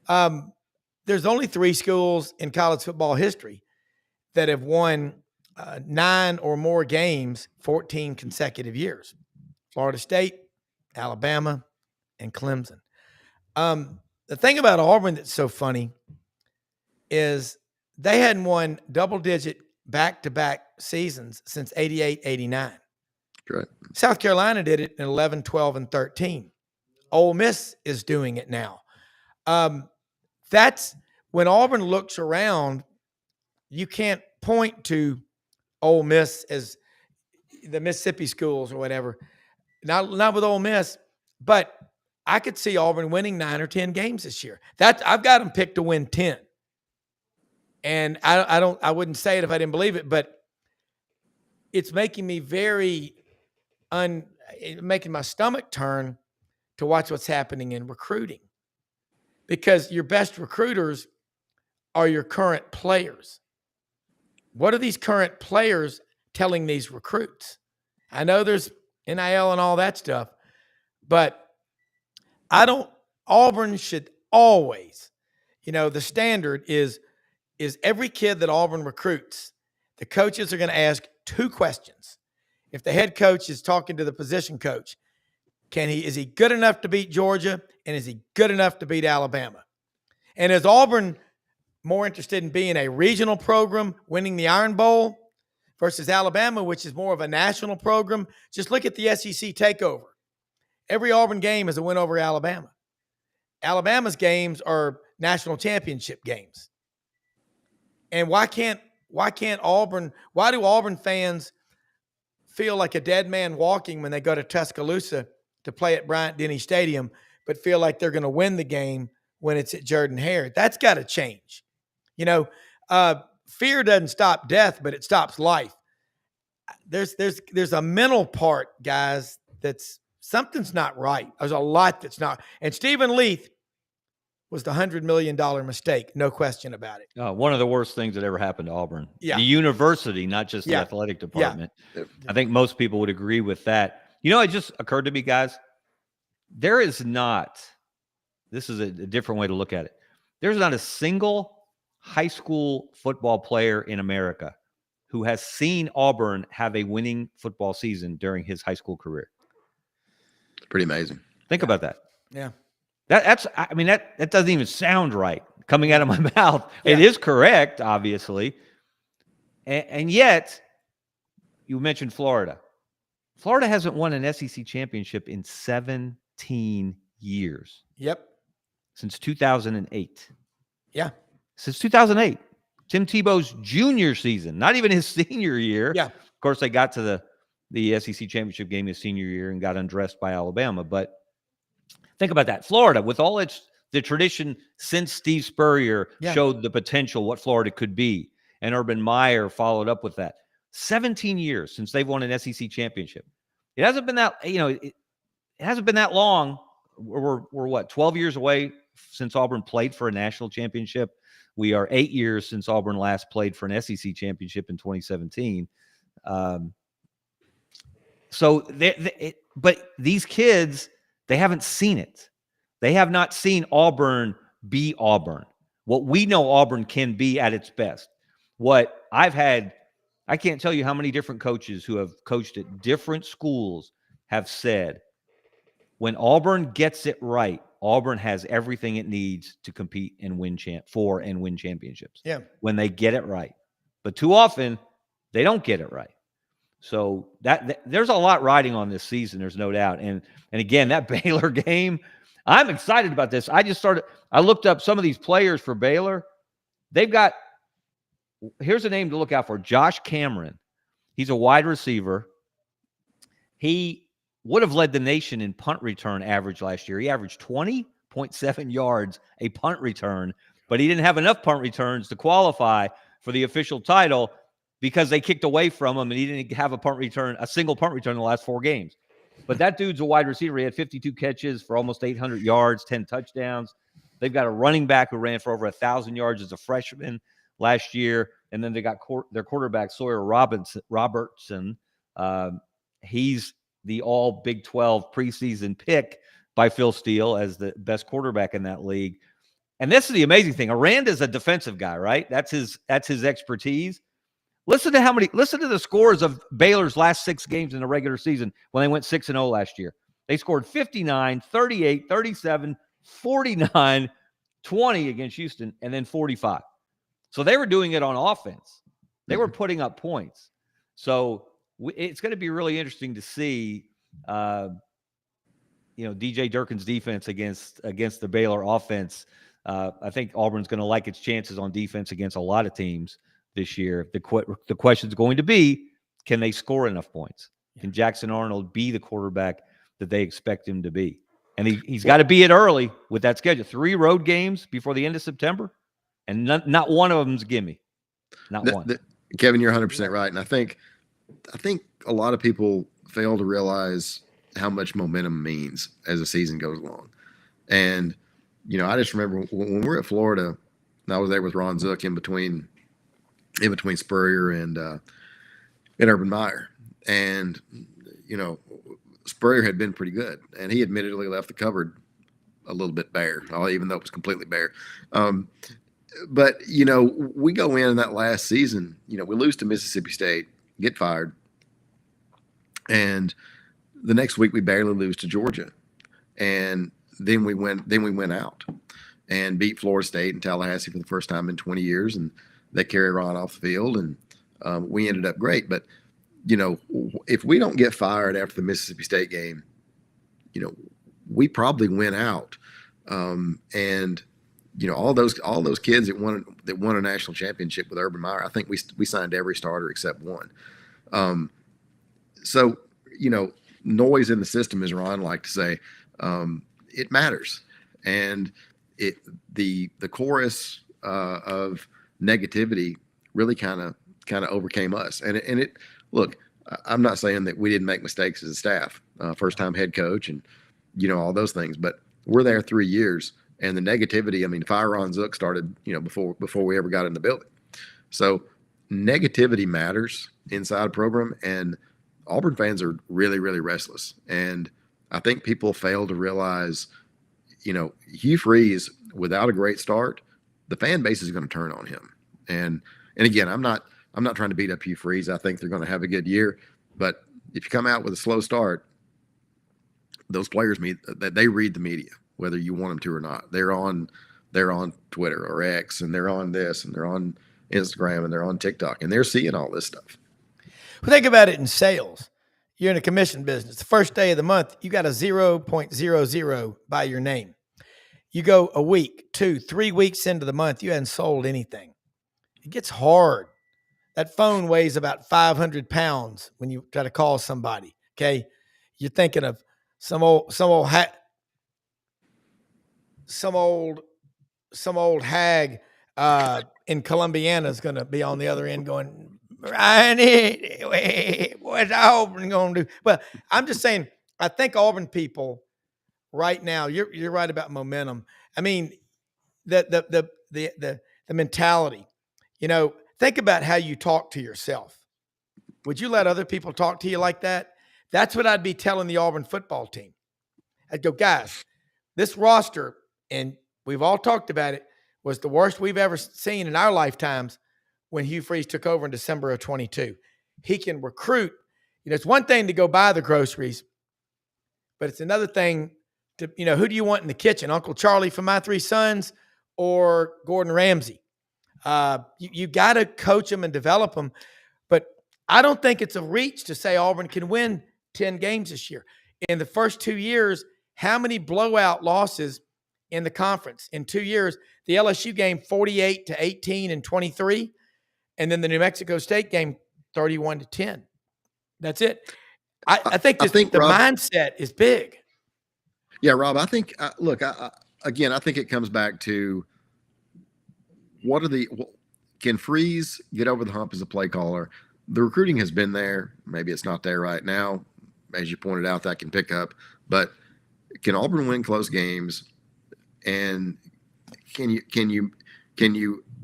There's only 3 schools in college football history that have won 9 or more games 14 consecutive years: Florida State, Alabama, and Clemson. The thing about Auburn that's so funny is they hadn't won double-digit back-to-back seasons since 88, 89.
Right.
South Carolina did it in 11, 12, and 13. Ole Miss is doing it now. That's when Auburn looks around, you can't point to Ole Miss as the Mississippi schools or whatever. Not with Ole Miss, but I could see Auburn winning 9 or 10 games this year. I've got them picked to win 10. And I wouldn't say it if I didn't believe it, but it's making me making my stomach turn to watch what's happening in recruiting. Because your best recruiters are your current players. What are these current players telling these recruits? I know there's NIL and all that stuff, but Auburn should always, the standard is every kid that Auburn recruits, the coaches are going to ask 2 questions. If the head coach is talking to the position coach, is he good enough to beat Georgia, and is he good enough to beat Alabama? And is Auburn more interested in being a regional program, winning the Iron Bowl, versus Alabama, which is more of a national program? Just look at the SEC takeover. Every Auburn game is a win over Alabama. Alabama's games are national championship games. And why do Auburn fans feel like a dead man walking when they go to Tuscaloosa to play at Bryant-Denny Stadium, but feel like they're going to win the game when it's at Jordan-Hare? That's got to change. Fear doesn't stop death, but it stops life. There's a mental part, guys, something's not right. There's a lot that's not. And Stephen Leith was the $100 million mistake, no question about it.
One of the worst things that ever happened to Auburn.
Yeah.
The university, not just the athletic department. Yeah. I think most people would agree with that. It just occurred to me, guys, this is a different way to look at it. There's not a single high school football player in America who has seen Auburn have a winning football season during his high school career.
It's pretty amazing.
Think about that.
Yeah.
That doesn't even sound right coming out of my mouth. Yeah. It is correct, obviously. And yet, you mentioned Florida. Florida hasn't won an SEC championship in 17 years.
Yep. Since
2008.
Yeah.
Since 2008. Tim Tebow's junior season, not even his senior year.
Yeah.
Of course, they got to the SEC championship game his senior year and got undressed by Alabama. But think about that. Florida, with all the tradition since Steve Spurrier showed the potential, what Florida could be, and Urban Meyer followed up with that. 17 years since they've won an SEC championship. It hasn't been that, it hasn't been that long. We're what, 12 years away since Auburn played for a national championship. We are 8 years since Auburn last played for an SEC championship in 2017. But these kids, they haven't seen it. They have not seen Auburn be Auburn. What we know Auburn can be at its best. I can't tell you how many different coaches who have coached at different schools have said, when Auburn gets it right, Auburn has everything it needs to compete and win championships.
Yeah.
When they get it right. But too often, they don't get it right. So that there's a lot riding on this season, there's no doubt. And again, that Baylor game, I'm excited about this. I looked up some of these players for Baylor. Here's a name to look out for, Josh Cameron. He's a wide receiver. He would have led the nation in punt return average last year. He averaged 20.7 yards a punt return, but he didn't have enough punt returns to qualify for the official title because they kicked away from him and he didn't have a single punt return in the last 4 games. But that dude's a wide receiver. He had 52 catches for almost 800 yards, 10 touchdowns. They've got a running back who ran for over 1,000 yards as a freshman last year. And then they got their quarterback, Sawyer Robertson. He's the all Big 12 preseason pick by Phil Steele as the best quarterback in that league. And this is the amazing thing. Aranda's a defensive guy, right? That's his expertise. Listen to the scores of Baylor's last 6 games in the regular season when they went 6-0 last year. They scored 59, 38, 37, 49, 20 against Houston, and then 45. So they were doing it on offense. They were putting up points. So it's going to be really interesting to see, DJ Durkin's defense against the Baylor offense. I think Auburn's going to like its chances on defense against a lot of teams this year. The question is going to be, can they score enough points? Can Jackson Arnold be the quarterback that they expect him to be? And he's got to be it early with that schedule. 3 road games before the end of September, and not one of them's gimme. Not one.
Kevin, you're 100% right. And I think a lot of people fail to realize how much momentum means as the season goes along. And, I just remember when we were at Florida, and I was there with Ron Zook in between Spurrier and at Urban Meyer. And, Spurrier had been pretty good, and he admittedly left the cupboard a little bit bare, even though it was completely bare. But, we go in that last season, we lose to Mississippi State, get fired. And the next week we barely lose to Georgia. And then we went out and beat Florida State and Tallahassee for the first time in 20 years. And they carry Ron off the field, and we ended up great. But, if we don't get fired after the Mississippi State game, we probably win out. And all those kids that won a national championship with Urban Meyer, I think we signed every starter except one. So noise in the system, as Ron liked to say, it matters, and the chorus of negativity really kind of overcame us. And it look, I'm not saying that we didn't make mistakes as a staff, first time head coach, and all those things, but we're there 3 years. And the negativity, Fire Ron Zook started, before we ever got in the building. So negativity matters inside a program, and Auburn fans are really, really restless. And I think people fail to realize, Hugh Freeze, without a great start, the fan base is going to turn on him. And again, I'm not trying to beat up Hugh Freeze. I think they're going to have a good year. But if you come out with a slow start, those players they read the media, whether you want them to or not. They're on Twitter or X, and they're on this, and they're on Instagram, and they're on TikTok, and they're seeing all this stuff.
Well, think about it in sales. You're in a commission business. The first day of the month, you got a 0.00 by your name. You go a week, 2, 3 weeks into the month, you hadn't sold anything. It gets hard. That phone weighs about 500 pounds when you try to call somebody. Okay, you're thinking of some old hag in Columbiana is going to be on the other end going, Ronnie, what's Auburn going to do? Well, I'm just saying, I think Auburn people right now, you're right about momentum. The mentality, think about how you talk to yourself. Would you let other people talk to you like that? That's what I'd be telling the Auburn football team. I'd go, guys, this roster, and we've all talked about it, was the worst we've ever seen in our lifetimes when Hugh Freeze took over in December of 22. He can recruit. It's one thing to go buy the groceries, but it's another thing to, who do you want in the kitchen? Uncle Charlie from My Three Sons or Gordon Ramsay? You got to coach them and develop them. But I don't think it's a reach to say Auburn can win 10 games this year. In the first 2 years, how many blowout losses in the conference? In 2 years, the LSU game 48-18 and 23, and then the New Mexico State game 31-10. That's it. I think the Rob, mindset is big.
Yeah, Rob, I think, again, I think it comes back to can Freeze get over the hump as a play caller? The recruiting has been there. Maybe it's not there right now. As you pointed out, that can pick up. But can Auburn win close games? And can you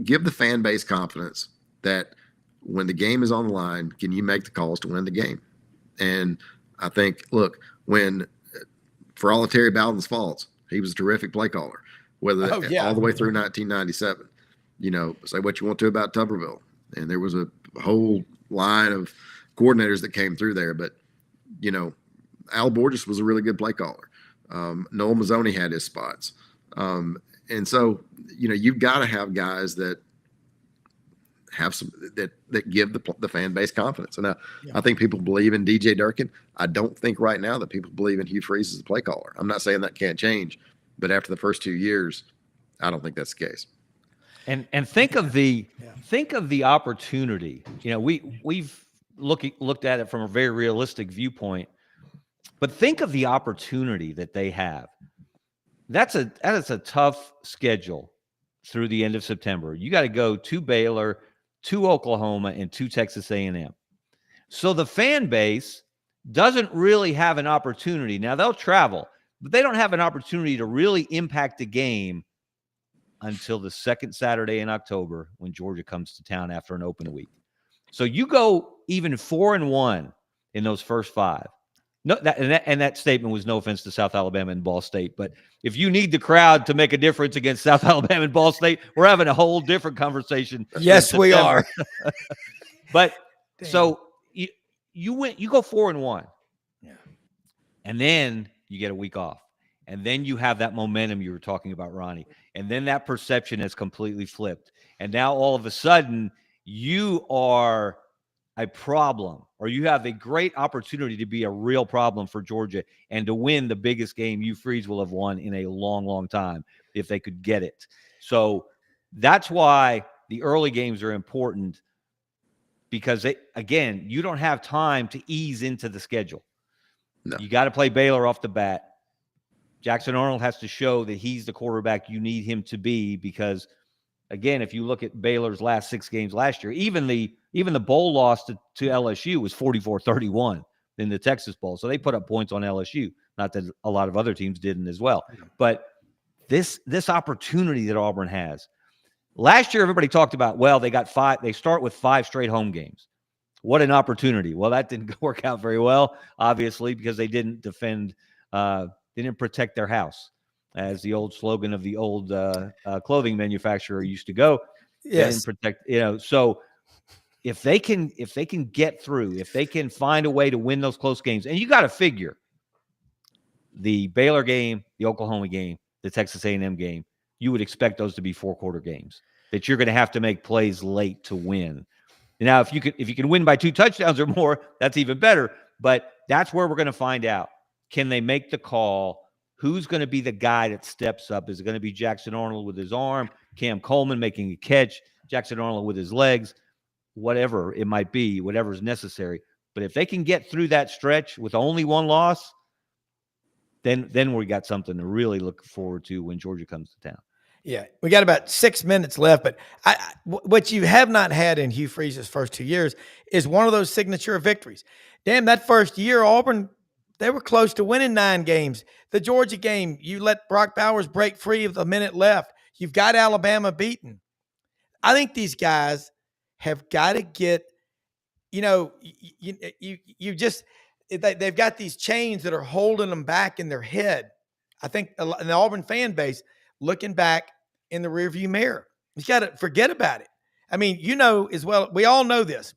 give the fan base confidence that when the game is on the line, can you make the calls to win the game? And I think, look, for all of Terry Bowden's faults, he was a terrific play caller, all the way through 1997. Say what you want to about Tuberville. And there was a whole line of coordinators that came through there. But, Al Borges was a really good play caller. Noel Mazzoni had his spots. And so, you've got to have guys that have that give the fan base confidence. And I think people believe in DJ Durkin. I don't think right now that people believe in Hugh Freeze as a play caller. I'm not saying that can't change, but after the first 2 years, I don't think that's the case.
And think of the opportunity. We've looked at it from a very realistic viewpoint, but think of the opportunity that they have. That is a tough schedule through the end of September. You got to go to Baylor, to Oklahoma, and to Texas A&M. So the fan base doesn't really have an opportunity. Now they'll travel, but they don't have an opportunity to really impact the game until the second Saturday in October when Georgia comes to town after an open week. So you go even 4-1 in those first 5. No, that statement was no offense to South Alabama and Ball State, but if you need the crowd to make a difference against South Alabama and Ball State, we're having a whole different conversation.
Yes, we are.
But
Damn.
so you go 4-1,
Yeah.
and then you get a week off, and then you have that momentum you were talking about, Ronnie, and then that perception has completely flipped, and now all of a sudden you are a problem, or you have a great opportunity to be a real problem for Georgia and to win the biggest game Hugh Freeze will have won in a long, long time if they could get it. So that's why the early games are important, because again, you don't have time to ease into the schedule.
No.
You got to play Baylor off the bat. Jackson Arnold has to show that he's the quarterback you need him to be, because again, if you look at Baylor's last 6 games last year, even the bowl loss to LSU was 44-31 in the Texas Bowl. So they put up points on LSU. Not that a lot of other teams didn't as well. But this opportunity that Auburn has. Last year, everybody talked about, well, they start with 5 straight home games. What an opportunity. Well, that didn't work out very well, obviously, because they didn't defend, they didn't protect their house, as the old slogan of the old clothing manufacturer used to go.
Yes.
Protect, so if they can get through, if they can find a way to win those close games, and you got to figure the Baylor game, the Oklahoma game, the Texas A&M game, you would expect those to be 4-quarter games that you're going to have to make plays late to win. Now, if you can win by 2 touchdowns or more, that's even better. But that's where we're going to find out. Can they make the call? Who's going to be the guy that steps up? Is it going to be Jackson Arnold with his arm, Cam Coleman making a catch, Jackson Arnold with his legs, whatever it might be, whatever is necessary. But if they can get through that stretch with only 1 loss, then we got something to really look forward to when Georgia comes to town.
Yeah, we got about 6 minutes left, but what you have not had in Hugh Freeze's first 2 years is one of those signature victories. Damn, that first year, Auburn, they were close to winning 9 games. The Georgia game, you let Brock Bowers break free with a minute left. You've got Alabama beaten. I think these guys have got to get, they've got these chains that are holding them back in their head. I think in the Auburn fan base, looking back in the rearview mirror, you got to forget about it. I mean, as well, we all know this.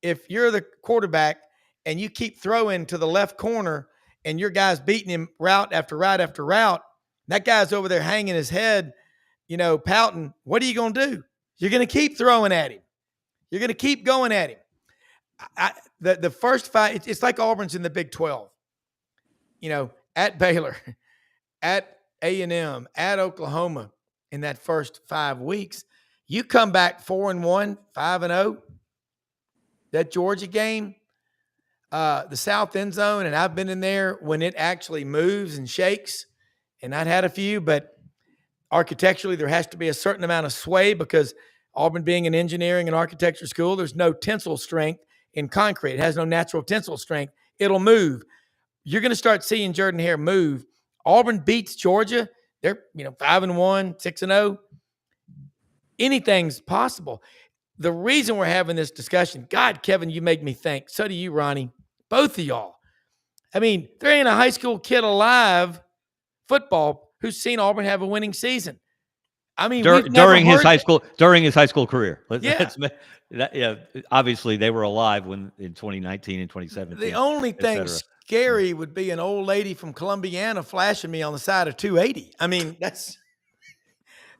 If you're the quarterback and you keep throwing to the left corner and your guy's beating him route after route after route, that guy's over there hanging his head, pouting. What are you going to do? You're going to keep throwing at him. You're going to keep going at him. The first 5, it's like Auburn's in the Big 12. At Baylor, at A&M, at Oklahoma in that first 5 weeks. You come back 4-1, 5-0. That Georgia game, the south end zone, and I've been in there when it actually moves and shakes, and I'd had a few, but architecturally there has to be a certain amount of sway because Auburn being an engineering and architecture school, there's no tensile strength in concrete. It has no natural tensile strength. It'll move. You're going to start seeing Jordan-Hare move. Auburn beats Georgia. They're 5-1, 6-0. Anything's possible. The reason we're having this discussion, God, Kevin, you make me think. So do you, Ronnie. Both of y'all. I mean, there ain't a high school kid alive, football, who's seen Auburn have a winning season. I mean,
during his high school career.
Yeah.
Obviously they were alive when in 2019 and 2017.
The only thing scary would be an old lady from Columbiana flashing me on the side of 280. I mean,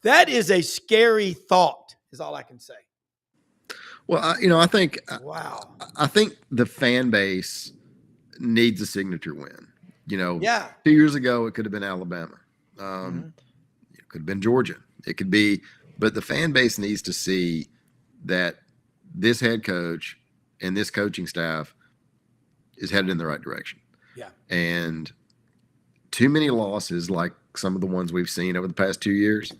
that is a scary thought, is all I can say.
Well, I think
wow.
I think the fan base needs a signature win. 2 years ago it could have been Alabama. It could have been Georgia. It could be, but the fan base needs to see that this head coach and this coaching staff is headed in the right direction.
Yeah.
And too many losses like some of the ones we've seen over the past 2 years,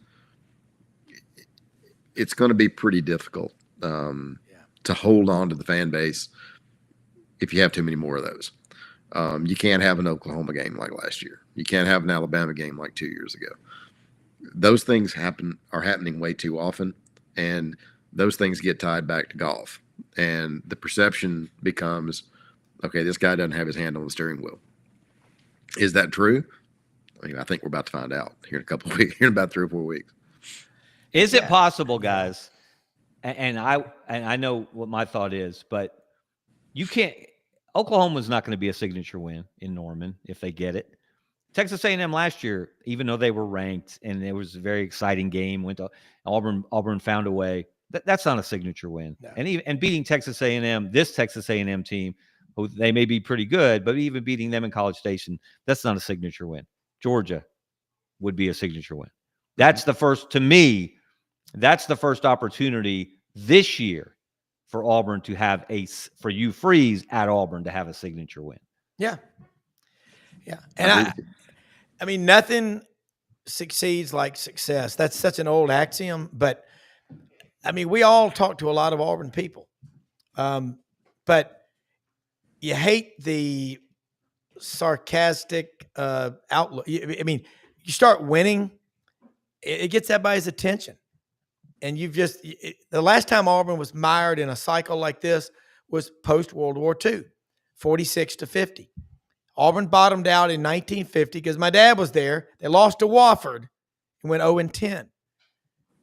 it's going to be pretty difficult to hold on to the fan base if you have too many more of those. You can't have an Oklahoma game like last year. You can't have an Alabama game like 2 years ago. Those things are happening way too often, and those things get tied back to golf. and the perception becomes, okay, this guy doesn't have his hand on the steering wheel. Is that true? I mean, I think we're about to find out here in a couple of weeks, here in about 3 or 4 weeks.
Is it possible, guys? And I know what my thought is, but you can't. Oklahoma's not going to be a signature win in Norman if they get it. Texas A&M last year, even though they were ranked and it was a very exciting game, went to Auburn. Auburn found a way. That's not a signature win. No. And beating Texas A&M, this Texas A&M team, who they may be pretty good, but even beating them in College Station, that's not a signature win. Georgia would be a signature win. That's the first, to me, that's the first opportunity this year for Auburn to have for Hugh Freeze at Auburn to have a signature win.
Yeah. Yeah. And I mean, nothing succeeds like success. That's such an old axiom, but I mean, we all talk to a lot of Auburn people. But you hate the sarcastic outlook. I mean, you start winning, it gets everybody's attention. And the last time Auburn was mired in a cycle like this was post-World War II, 46-50. Auburn bottomed out in 1950 because my dad was there. They lost to Wofford and went 0-10.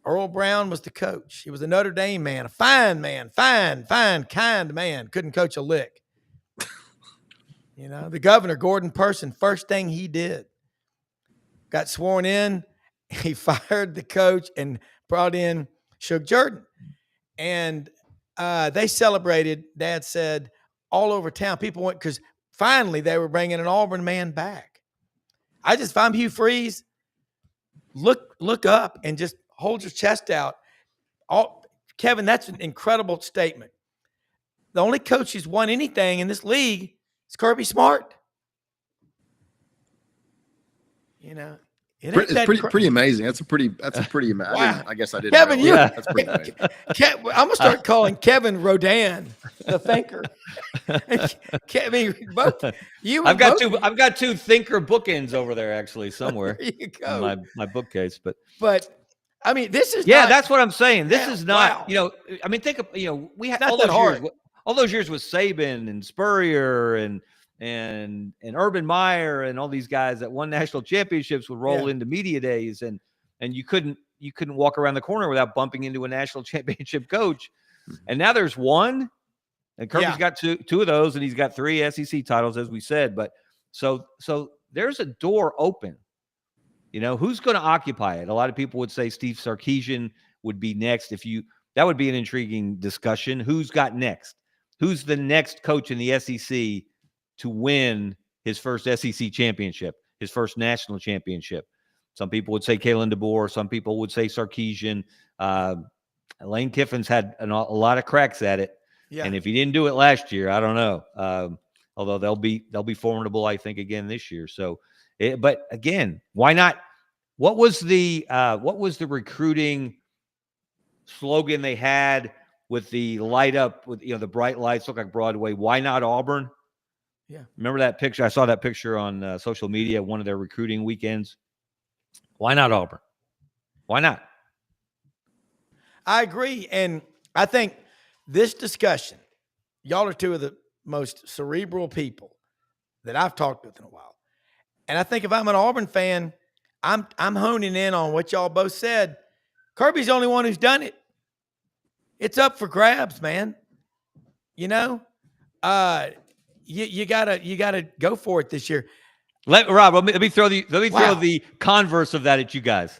Earl Browne was the coach. He was a Notre Dame man, a fine man, fine, kind man. Couldn't coach a lick. The governor, Gordon Person, first thing he did, got sworn in. He fired the coach and brought in Shug Jordan. And they celebrated, Dad said, all over town. People went because finally they were bringing an Auburn man back. If I'm Hugh Freeze, look up and just hold your chest out. Kevin, that's an incredible statement. The only coach who's won anything in this league is Kirby Smart.
It's pretty amazing. That's a pretty amazing.
Wow.
I guess I didn't.
Kevin,
that's pretty amazing.
I'm gonna start calling Kevin Rodan the thinker.
I've got two thinker bookends over there actually somewhere.
There you go.
In my bookcase, but
I mean, this is
that's what I'm saying. This is not.
Wow.
I mean, think of we had
all
those years with Saban and Spurrier and Urban Meyer and all these guys that won national championships would roll into media days and you couldn't walk around the corner without bumping into a national championship coach. And now there's one, and Kirby's got two of those, and he's got 3 SEC titles, as we said. But so there's a door open. Who's going to occupy it? A lot of people would say Steve Sarkisian would be next. That would be an intriguing discussion. Who's got next? Who's the next coach in the SEC to win his first SEC championship, his first national championship? Some people would say Kalen DeBoer. Some people would say Sarkisian. Lane Kiffin's had a lot of cracks at it. Yeah. And if he didn't do it last year, I don't know. Although they'll be formidable, I think, again this year. So, but again, why not? What was the recruiting slogan they had with the light up with the bright lights look like Broadway? Why not Auburn?
Yeah.
Remember that picture? I saw that picture on social media, one of their recruiting weekends. Why not Auburn? Why not?
I agree. And I think this discussion, y'all are two of the most cerebral people that I've talked with in a while. And I think if I'm an Auburn fan, I'm honing in on what y'all both said. Kirby's the only one who's done it. It's up for grabs, man. You gotta go for it this year.
Rob, let me throw the converse of that at you guys.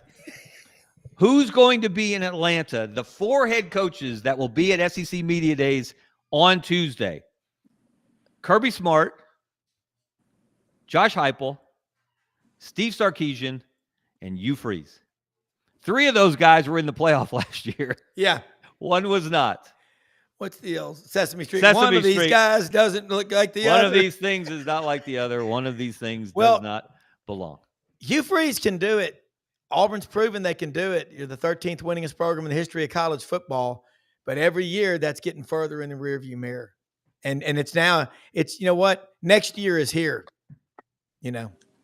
Who's going to be in Atlanta? The 4 head coaches that will be at SEC Media Days on Tuesday: Kirby Smart, Josh Heupel, Steve Sarkisian, and Hugh Freeze. 3 of those guys were in the playoff last year.
Yeah.
One was not.
What's the old Sesame Street?
One
of these guys doesn't look like the
other.
other.
One of these things is not like the other. One of these things does not belong.
Hugh Freeze can do it. Auburn's proven they can do it. You're the 13th winningest program in the history of college football. But every year that's getting further in the rearview mirror. And it's what? Next year is here.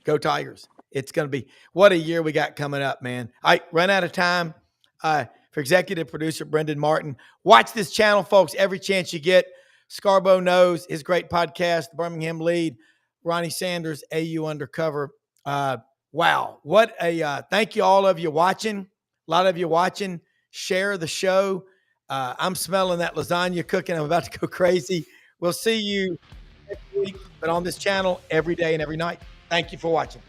Go Tigers. It's going to be, what a year we got coming up, man. I run out of time. For executive producer Brendan Martin. Watch this channel, folks, every chance you get. Scarbo Knows, his great podcast, the Birmingham Lead, Ronnie Sanders, AU Undercover. Wow. What a thank you all of you watching. A lot of you watching. Share the show. I'm smelling that lasagna cooking. I'm about to go crazy. We'll see you next week, but on this channel every day and every night. Thank you for watching.